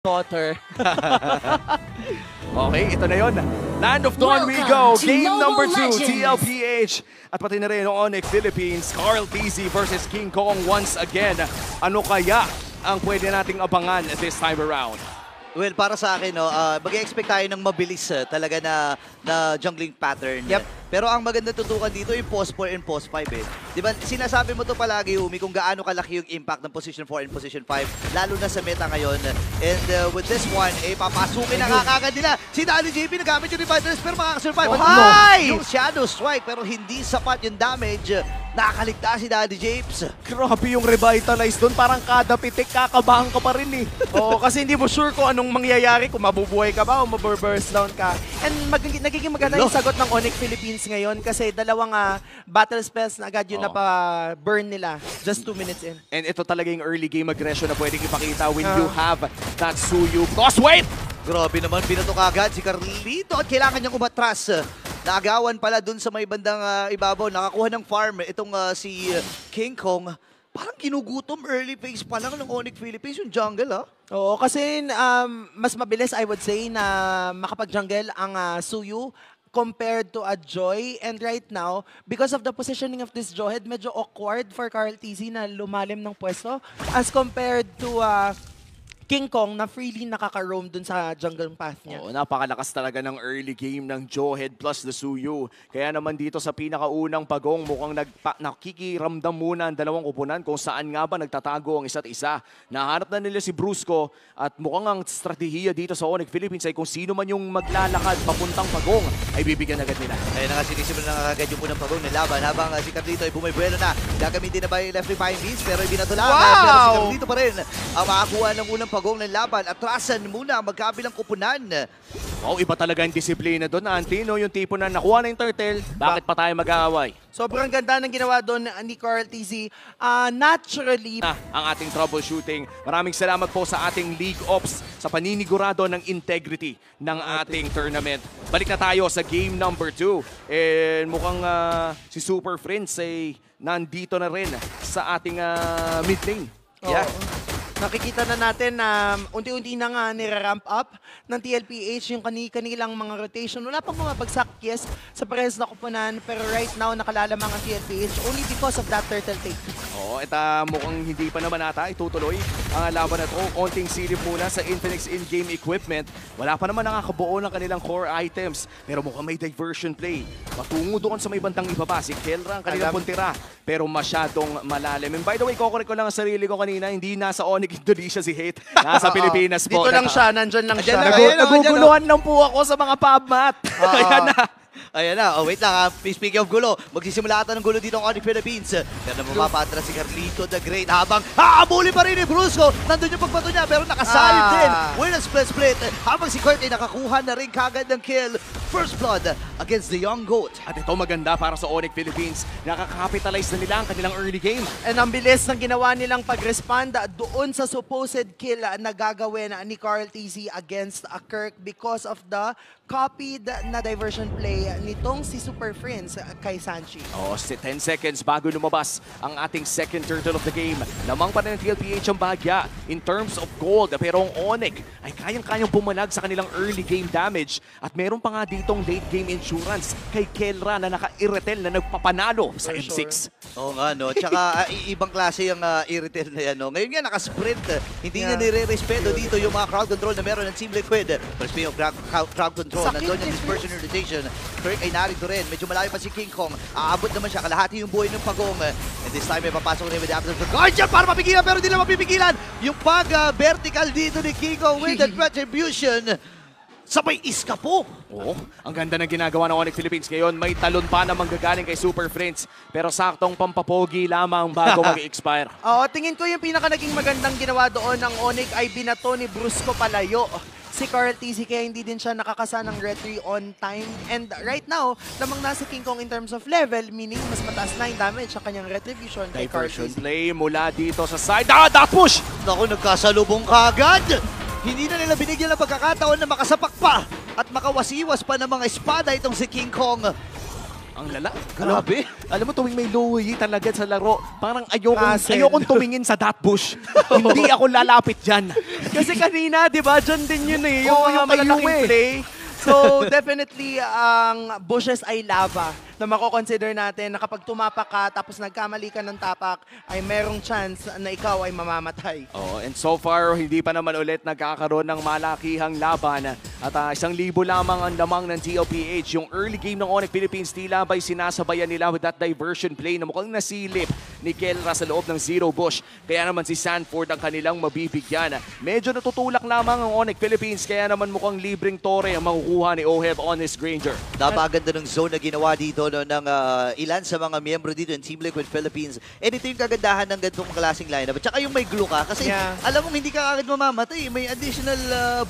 daughter. Okay, ito na yun. Land of Dawn we go. Game number 2, TLPH. At pati na rin ang Onyx Philippines. Carl TZ versus King Kong once again. Ano kaya ang pwede nating abangan this time around? Well, para sa akin, no, mag-expect tayo ng mabilis talaga na jungling pattern. Yep. Pero ang maganda tutukan dito yung post 4 and post 5 eh. Diba, sinasabi mo to palagi, Umi, kung gaano kalaki yung impact ng position 4 and position 5, lalo na sa meta ngayon. And with this one, papasukin na kagad nila. Si Dali JP nagamit yung Revitalize pero makakasurvive. Yung Shadow Strike pero hindi sapat yung damage. Nakakaligtas si Daddy Japes. Grabe yung Revitalize doon. Parang kada pitik kakabahan ka pa rin eh. Oo, kasi hindi mo sure kung anong mangyayari, kung mabubuhay ka ba o maburst down ka. And nagiging maganda yung sagot ng Onyx Philippines ngayon kasi dalawang battle spells na agad yun na pa-burn nila just 2 minutes in. And ito talaga yung early game aggression na pwedeng ipakita when you have that Suyu. Crossweight! Grabe naman, binato kagad si Carlito at kailangan niyang umatras. Naagawan pala dun sa may bandang ibabaw, nakakuha ng farm itong si King Kong. Parang ginugutom early phase pa lang ng Onyx Philippines yung jungle, Oo, kasi mas mabilis, I would say, na makapag-jungle ang Suyu compared to a Joy. And right now, because of the positioning of this Jawhead, medyo awkward for Carl TZ na lumalim ng pwesto as compared to King Kong na freely nakaka-roam dun sa jungle path niya. Oo, napakalakas talaga ng early game ng Jawhead plus the Suyu. Kaya naman dito sa pinakaunang pagong mukhang nakikiramdam muna ang dalawang kupunan kung saan nga ba nagtatago ang isa't isa. Nahanap na nila si Brusco at mukhang ang strategiya dito sa Onyx Philippines ay kung sino man yung maglalakad papuntang pagong ay bibigyan agad nila. Ayun na nga, sinisimulan na agad yung unang pagong ng laban habang si Carlito ay bumibuelo na. Gagamitin na ba yung left flying beats pero ibinatulaan. Pero si Carlito pa rin ang makakuha ng unang pagong ng laban. Atrasan muna ang magkabilang kupunan. Wow, iba talaga yung disiplina doon, Antino. Yung tipo na nakuha na yung turtle, bakit pa tayo mag-aaway? Sobrang ganda ng ginawa doon ni Carl TZ. Naturally, ang ating troubleshooting. Maraming salamat po sa ating League Ops sa paninigurado ng integrity ng ating tournament. Balik na tayo sa game number 2. And mukhang si Super Friends ay nandito na rin sa ating mid lane. Yeah. Nakikita na natin na unti-unti na nga nire-ramp up ng TLPH yung kanilang mga rotation. Wala pang bumabagsak, yes, sa parehas na kupunan. Pero right now, nakalalamang ang TLPH only because of that turtle take. Oo, mukhang hindi pa naman ata itutuloy ang laban na ito. Konting silip muna sa Infinix in-game equipment. Wala pa naman nakakabuo ng kanilang core items. Pero mukhang may diversion play. Patungo doon sa may bandang ibaba. Si Kelra ang kanilang puntira. Pero masyadong malalim. And by the way, kukorek ko lang ang sarili ko kanina. Hindi nasa Onyx Indonesia si Hate. Nasa Pilipinas po. Dito lang siya, nandyan lang siya. Naguguluhan lang po ako sa mga pubmat. Ayan na. Ayan na. Oh, wait lang. Speaking of gulo, magsisimula ata ng gulo dito ang Onyx Philippines. Pero mapapatras si Carlito the Great habang haabuli pa rin ni Brusco. Nandun yung pagbato niya pero nakasalib din. Winner split. Habang si Kurt ay nakakuha na rin kagad ng kill. First blood against the Young Goat. At ito maganda para sa Onyx Philippines. Nakaka-capitalize na nila ang kanilang early game. And ang bilis ng ginawa nilang pag-respond doon sa supposed kill na gagawin ni Carl TZ against Kirk because of the copied na diversion play nitong si Super Friends kay Sanchi. Oh, 10 seconds bago lumabas ang ating second turtle of the game. Lamang pa rin ng TLPH ang bahagya in terms of gold. Pero ang Onyx ay kayang-kayang bumalag sa kanilang early game damage. At meron pa nga ditong late game insurance kay Kelra na naka-irretel na nagpapanalo sa M6. Oo nga, no? Tsaka ibang klase yung irretel na yan, no? Ngayon nga, naka-sprint. Hindi na nire-respeto dito yung mga crowd control na meron ng Team Liquid. Pero speaking of crowd control, nandun yung dispersion rotation. Kirk ay narito rin. Medyo malayo pa si King Kong. Aabot naman siya. Kalahati yung buhay ng pagong. And this time, may papasok rin with the Absence of Guardian para mapigilan. Pero hindi na mapipigilan. Yung pag-vertical dito ni King Kong with the Retribution. Sabay iska po. Oo, ang ganda ng ginagawa ng Onyx Philippines. Ngayon, may talon pa na manggagaling kay Super Friends. Pero saktong pampapogi lamang bago mag-expire. Oo, tingin ko yung pinaka naging magandang ginawa doon ng Onyx ay binato ni Brusco palayo si Carl TZ kaya hindi din siya nakakasa ng retry on time. And right now, lamang nasa King Kong in terms of level, meaning mas mataas na yung damage sa kanyang retribution kay Carl Diversion TZ. play mula dito sa side. That push! Naku, nagkasalubong kagad. Hindi na nila binigyan ng pagkakataon na makasapak pa at makawasiwas pa ng mga espada itong si King Kong. Ang lala. Grabe. Alam mo, tuwing may Louis talaga sa laro, parang Hassle. ayokong tumingin sa that bush. Hindi ako lalapit dyan. Kasi kanina, di ba, dyan din yun eh. Yung Oo, mga yung kay malalaking Yue. play. So, definitely, ang bushes ay lava na mako-consider natin na kapag tumapak ka tapos nagkamali ka ng tapak, ay merong chance na ikaw ay mamamatay. Oh, and so far, hindi pa naman ulit nagkakaroon ng malakihang laban. At 1,000 lamang ang lamang ng TLPH. Yung early game ng Onyx Philippines, tila ba'y sinasabayan nila with that diversion play na mukhang nasilip ni Kelra sa loob ng Zero Bush. Kaya naman si Sanford ang kanilang mabibigyan. Medyo natutulak lamang ang Onyx Philippines, kaya naman mukhang libreng tore ang makukuha ni Oheb Honest Granger. Napakaganda ng zone na ginawa dito no, ng ilan sa mga miyembro dito ng Team Liquid Philippines. And ito yung kagandahan ng ganitong klaseng lineup. At saka yung may glue ka. Kasi alam mo, hindi ka agad mamamatay. May additional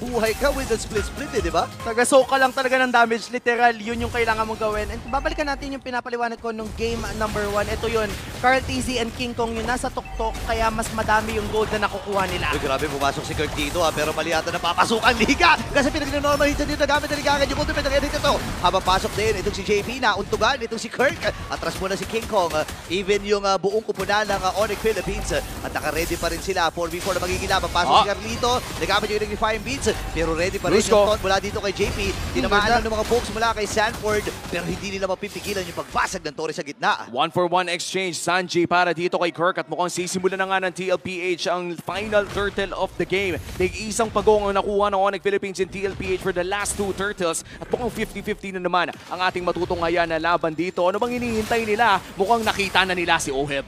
buhay ka with the split-split, di ba? Taga-soak ka lang talaga ng damage. Literal, yun yung kailangan mong gawin. And babalikan natin yung pinapaliwanag ko nung game number 1. Ito yun, Carl TZ and King Kong yung nasa tuktok, kaya mas madami yung gold na nakukuha nila. Uy, grabe, pumasok si Kirk dito pero mali ata na papasukan liga. Kasi pinag-normal hit dito, gamit na liga yung ultimate ng edit ito. Habang pasok din, itong si JP na untugan, itong si Kirk. Atras muna si King Kong. Even yung buong kupunan ng Onyx Philippines. At naka-ready pa rin sila. 4v4 na magiging laban. Pasok si Carlito, nagamit yung electrifying beats. Pero ready pa rin yung taunt mula dito kay JP. Tinamaan lang ng mga folks mula kay Sanford. Pero hindi nila mapipigilan yung pagbasag ng Torre sa gitna. 1-for-1 exchange, Sanji para dito kay Kirk at mukhang sisimula na nga ng TLPH ang final turtle of the game. Tig-isang pagong ang nakuha ng Onyx Philippines in TLPH for the last 2 turtles at mukhang 50-50 na naman ang ating matutunghayan na laban dito. Ano bang hinihintay nila? Mukhang nakita na nila si Oheb.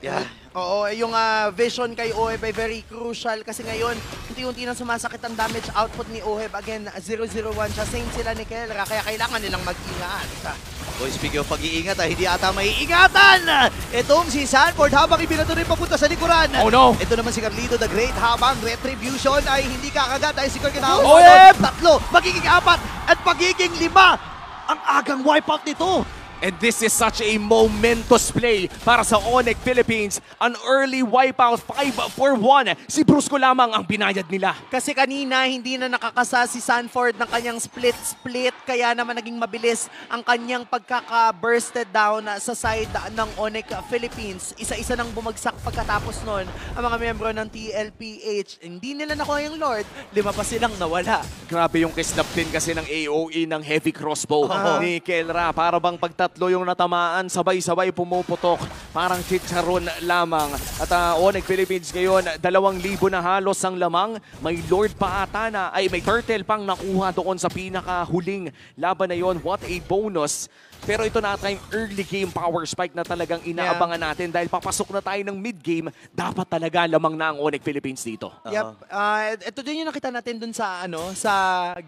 Yeah. Oo, yung vision kay Oheb ay very crucial kasi ngayon, unti-unti nang sumasakit ang damage output ni Oheb. Again, 0-0-1 siya. Same sila ni Kelra, kaya kailangan nilang mag-ingat. Boy, speaking of pag-iingat, hindi ata maiingatan! Itong si Sanford habang ibinato rin papunta sa likuran. Oh no! Ito naman si Carlito the Great habang Retribution ay hindi kakagat dahil si Kirk na Oheb! 3, magiging 4, at magiging 5. Ang agang wipeout nito. And this is such a momentous play para sa Onyx Philippines. An early wipeout, 5-for-1. Si Brusco lamang ang binayad nila. Kasi kanina, hindi na nakakasa si Sanford ng kanyang split-split, kaya naman naging mabilis ang kanyang pagkaka-bursted down sa side ng Onyx Philippines. Isa-isa nang bumagsak pagkatapos nun ang mga miyembro ng TLPH. Hindi nila nakuha yung Lord, 5 pa silang nawala. Grabe yung kislap din kasi ng AOE ng heavy crossbow ni Kelra. Para bang pagtatlo yung natamaan, sabay-sabay pumuputok. Parang chicharon lamang. At Onyx Philippines ngayon, 2,000 na halos ang lamang. May Lord pa ata na, ay may turtle pang nakuha doon sa pinakahuling laban na yon. What a bonus. Pero ito na yung early game power spike na talagang inaabangan natin dahil papasok na tayo ng mid-game, dapat talaga lamang na ang Onyx Philippines dito. Yep. Ito din yung nakita natin dun sa sa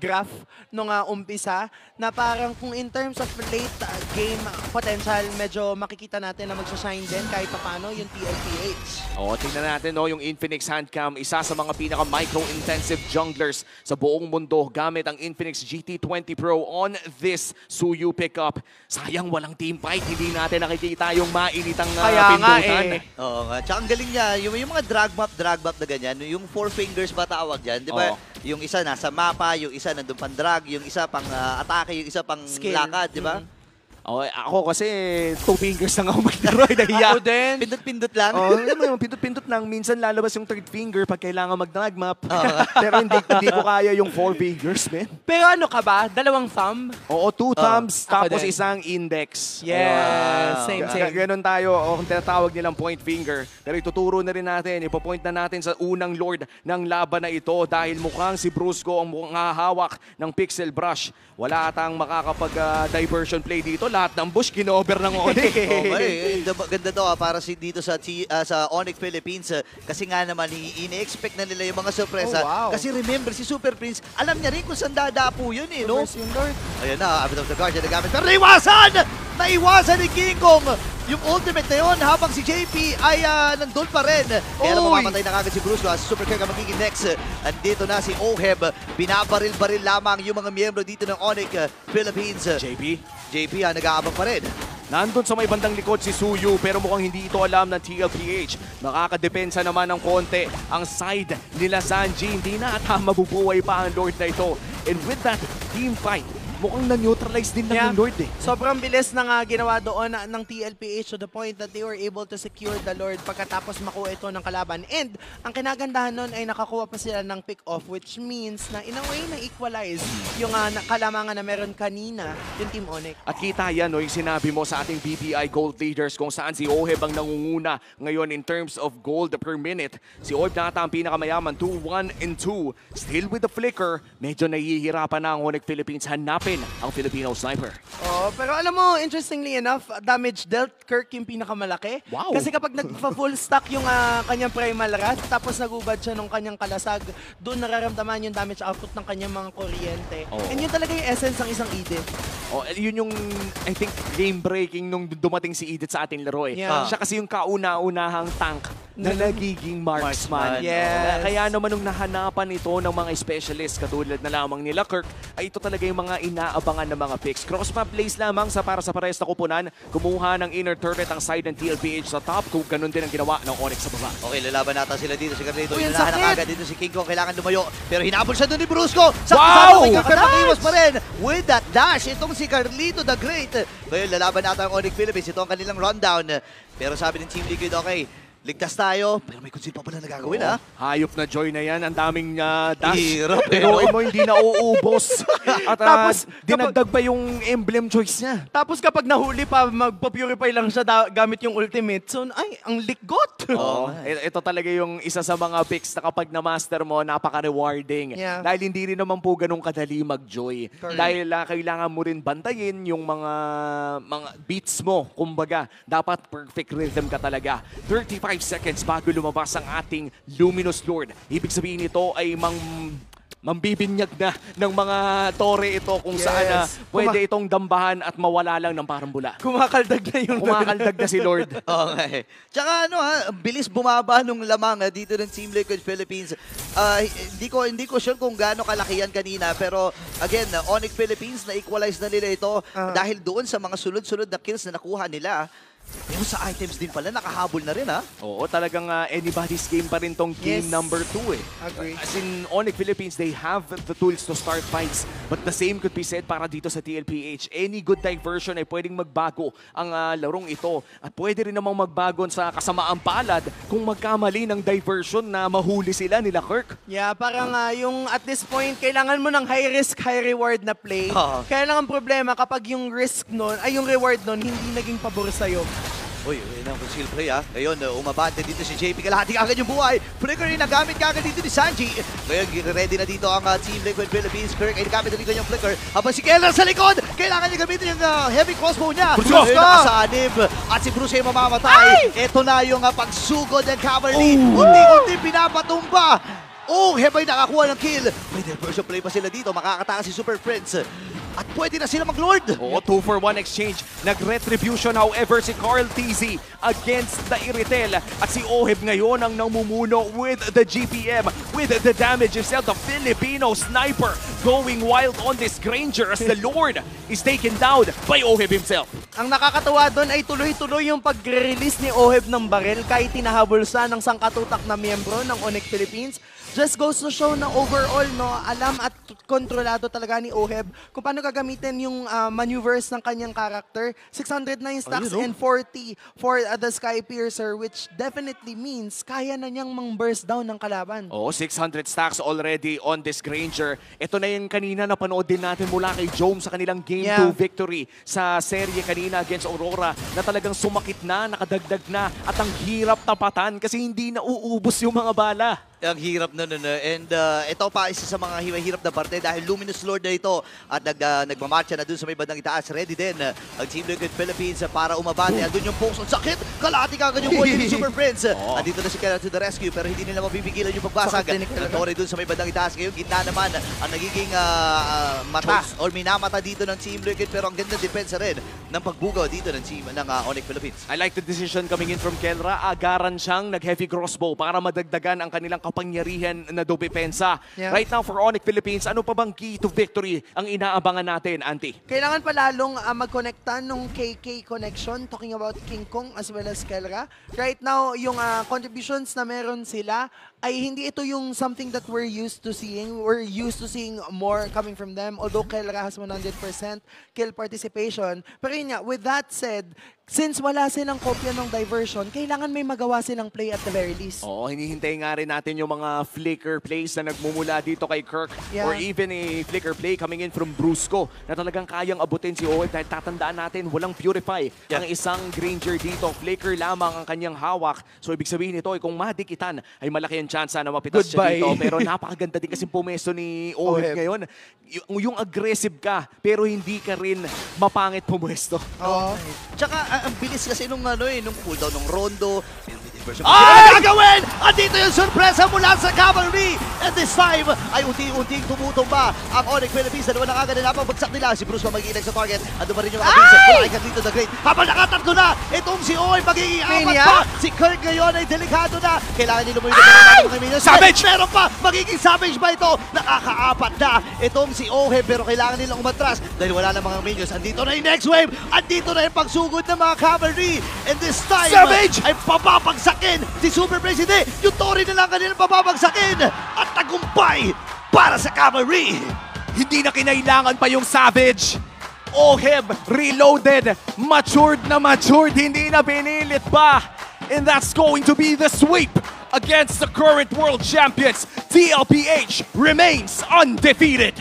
graph nung umpisa na parang kung in terms of late game potential, medyo makikita natin na magsashine din kahit paano yung TLPH. O, tingnan natin yung Infinix Handcam, isa sa mga pinaka-micro-intensive junglers sa buong mundo gamit ang Infinix GT20 Pro on this Suyu pickup. Sayang walang team fight, hindi natin nakikita yung mainitang pindutan. Oo nga. Tsaka ang galing niya, yung mga drag map na ganyan, yung 4 fingers ba tawag dyan, di ba? Yung isa nasa mapa, yung isa nandun pang drag, yung isa pang atake, yung isa pang skill. lakad, di ba? Ako kasi 2 fingers lang ako maglaro. Ako din. Pindot-pindot lang. Pindot-pindot lang. Minsan lalabas yung 3rd finger pag kailangan mag-drag map. Pero hindi ko kaya yung 4 fingers, man. Pero ano ka ba? 2 thumb? Oo, 2 thumbs, Ako tapos din. isang index. Yes, same. Ganon tayo, kung tinatawag nilang point finger. Pero ituturo na rin natin, ipopoint na natin sa unang Lord ng laban na ito dahil mukhang si Brusco ang mukhang hahawak ng pixel brush. Wala atang makakapag-diversion play dito. Lahat ng bush, kinover ng Onyx. Okay, ganda to para dito sa Onyx Philippines kasi nga naman ini-expect na nila yung mga sorpresa. Oh, wow. Kasi remember, si Super Prince, alam niya rin kung saan dadapo yun eh, no? Yung Lord. Ayan na, Abbot of the Guardian nagamit. Pero naiwasan! Naiwasan ni King Kong! Yung ultimate na yun habang si JP ay nandun pa rin. Kaya na mamamatay na kagad si Brusco. Super Kirk ang magiging next. Andito na si Oheb. Binabaril-baril lamang yung mga miyembro dito ng Onyx Philippines. JP nag-aabang pa rin. Nandun sa may bandang likod si Suyu pero mukhang hindi ito alam ng TLPH. Nakakadepensa naman ng konti ang side nila Sanji. Hindi na at mabubuhay pa ang Lord na ito. And with that team fight, mukhang na-neutralize din Yeah. ng Lord eh. Sobrang bilis na nga ginawa doon ng TLPH to the point that they were able to secure the Lord pagkatapos makuha ito ng kalaban. And ang kinagandahan nun ay nakakuha pa sila ng pick-off, which means na in a way na-equalize yung kalamangan na meron kanina yung Team Onyx. At kita yan, no, yung sinabi mo sa ating BPI Gold Leaders kung saan si Oheb ang nangunguna ngayon in terms of gold per minute. Si Oheb na ata ang pinakamayaman, 2-1-2. Still with the flicker, medyo nahihirapan na ang Onyx Philippines hanapin ang Filipino sniper. Oh, pero alam mo, interestingly enough, damage dealt Kirk yung pinakamalaki. Wow. Kasi kapag nagpa-full stack yung kanyang primal wrath, tapos nagubad siya ng kanyang kalasag, doon nararamdaman yung damage output ng kanyang mga kuryente. Oh. And yun talaga yung essence ng isang Edith. Oh, yun yung, I think, game-breaking nung dumating si Edith sa ating laro eh. Yeah. Siya kasi yung kauna-unahang tank na nagiging marksman. Yes. Kaya naman nung nahanapan ito ng mga specialist katulad na lamang nila Kirk, ay ito talaga yung mga inaabangan ng mga picks. Cross-map plays lamang para sa parehas na kupunan. Kumuha ng inner turret ang side ng TLPH sa top kung ganun din ang ginawa ng Onyx sa baba. Okay, lalaban natin sila dito si Carlito. Uy, ang Inunahan na sakit! agad dito si King Kong. Kailangan lumayo. Pero hinabol siya doon ni Brusco. Sa Wow! Nakaiwas pa rin. With that dash, itong si Carlito the Great. Ngayon, lalaban natin ang Onyx Philippines. Ito ang kanilang rundown. Pero sabi ng Team Liquid, okay, ligtas tayo. Pero may conceal pa pala na gagawin, ha? Hayop na joy na yan. Ang daming dash. Hirap, Pero eh, no? mo hindi na uubos. At Tapos, dinagdag pa yung emblem choice niya. Tapos kapag nahuli pa, magpa-purify lang siya gamit yung ultimate. So, ay, ang likgot! Oo. Ito talaga yung isa sa mga picks na kapag na-master mo, napaka-rewarding. Yeah. Dahil hindi rin naman po ganun kadali mag-joy. Correct. Dahil kailangan mo rin bantayin yung mga beats mo. Kumbaga, dapat perfect rhythm ka talaga. 35 seconds bago lumabas ang ating Luminous Lord. Ibig sabihin nito ay mambibinyag na ng mga tore ito kung saan na Yes. pwede itong dambahan at mawala lang ng parang bula. Kumakaldag na yung Kumakaldag na si Lord. Okay. Tsaka ano ha, bilis bumaba nung lamang dito ng Team Liquid Philippines. Hindi ko sure kung gaano kalaki yan kanina, pero again, Onyx Philippines na-equalize na nila ito dahil doon sa mga sunod-sunod na kills na nakuha nila. Pero sa items din pala, nakahabol na rin ha. Oo, talagang anybody's game pa rin tong game Yes. number 2 eh. Agree. As in, Onyx Philippines, they have the tools to start fights. But the same could be said para dito sa TLPH. Any good diversion ay pwedeng magbago ang larong ito. At pwede rin namang magbago sa kasamaang palad kung magkamali ng diversion na mahuli sila nila Kirk. Yeah, parang yung at this point, kailangan mo ng high risk, high reward na play. Oo. Kaya lang ang problema kapag yung risk nun, ay yung reward nun, hindi naging pabor sa'yo. Uy, yun ang conceal play ha. Ngayon, umabante dito si JP. Kalahati agad yung buhay. Flicker rin nagamit agad dito ni Sanji. Ngayon, ready na dito ang Team Liquid Philippines. Kirk ay nagamit na dito yung flicker. Habang si Keller sa likod, kailangan niya gamitin yung heavy crossbow niya. Brusco! Ngayon, nakasanib. At si Bruce ay mamamatay. Ito na yung pagsugod ng Cavalry. Unti-unti pinapatumba. Oh, Hebay nakakuha ng kill. May diversion play pa sila dito. Makakatakas si Super Prince. At pwede na sila mag-lord. Oo, 2-for-1 exchange. Nag-retribution however si Carl TZ against the Iritel. At si Oheb ngayon ang namumuno with the GPM, with the damage himself. The Filipino sniper going wild on this Granger as the Lord is taken down by Oheb himself. Ang nakakatawa doon ay tuloy-tuloy yung pag-release ni Oheb ng baril kahit tinahabol siya ng sangkatutak na miyembro ng Onyx Philippines. Just goes to show na overall, no, alam at kontrolado talaga ni Oheb kung paano gagamitin yung maneuvers ng kanyang character. 609 stacks and 40 for the Sky Piercer, which definitely means kaya na niyang mang-burst down ng kalaban. Oo, 600 stacks already on this Granger. Ito na yung kanina napanood din natin mula kay Jome sa kanilang Game 2 victory sa serye kanina against Aurora na talagang sumakit na, nakadagdag na at ang hirap tapatan kasi hindi na uubos yung mga bala. Ang hirap na nun. And ito pa isa sa mga hirap na parte dahil Luminous Lord na ito at nagmamarcha na dun sa may bandang itaas. Ready din ang Team Liquid Philippines para umabante. Andun yung pokes. Ang sakit! Kalahati ka agad yung buhay ni Super Prince. Andito na si Keller to the rescue pero hindi nila mapipigilan yung pagbasag. Torre dun sa may bandang itaas. Ngayon, gitna naman ang nagiging mata or minamata dito ng Team Liquid pero ang ganda depensa rin ng pagbugaw dito ng team ng Onyx Philippines. I like the decision coming in from Kelra. Agaran siyang nag-heavy crossbow para madagdagan ang kanilang kapangyarihan na dumepensa. Yeah. Right now for Onyx Philippines, ano pa bang key to victory ang inaabangan natin, Auntie? Kailangan pa lalong mag-connecta nung KK connection, talking about King Kong as well as Kelra. Right now, yung contributions na meron sila ay hindi ito yung something that we're used to seeing. We're used to seeing more coming from them. Although Kelra has 100% kill participation. Pero yun nga, with that said, since wala silang kopya ng diversion, kailangan may magawa silang play at the very least. Oo, hinihintay nga rin natin yung mga flicker plays na nagmumula dito kay Kirk or even a flicker play coming in from Brusco na talagang kayang abutin si OF dahil tatandaan natin walang Purify ang isang Granger dito. Flicker lamang ang kanyang hawak. So ibig sabihin nito, kung madikitan ay malaki ang chance na mapitas siya dito. Pero napakaganda din kasi pumesto ni OF ngayon. Yung aggressive ka pero hindi ka rin mapangit pumuesto. Oo. Tsaka ang bilis kasi nung cooldown ng Rondo. Ay! Ano gagawin? Andito yung sorpresa mula sa Cavalry. And this time ay unti-unting tumutumba ang Onyx Philippines. Dalawa na agad na napabagsak nila. Si Bruce magiging sa target. Ando pa rin yung mga Vincent. Wala ka dito the Great. Habang nakatatlo na, itong si Oy magiging apat pa. Si Kirk ngayon ay delikado na. Kailangan nila mo yung Savage! Meron pa! Magiging Savage ba ito? Nakakaapat na itong si Ohe. Pero kailangan nilang umatras dahil wala na mga minions. Andito na yung next wave. Andito na yung pagsugod ng mga Cavalry. And this time Savage! ay papapagsak si Super President, yung Tori na lang kanilang papabagsakin at tagumpay para sa Cavalry. Hindi na kinailangan pa yung Savage. Oheb, reloaded, matured, hindi na binilit pa. And that's going to be the sweep against the current world champions. TLPH remains undefeated.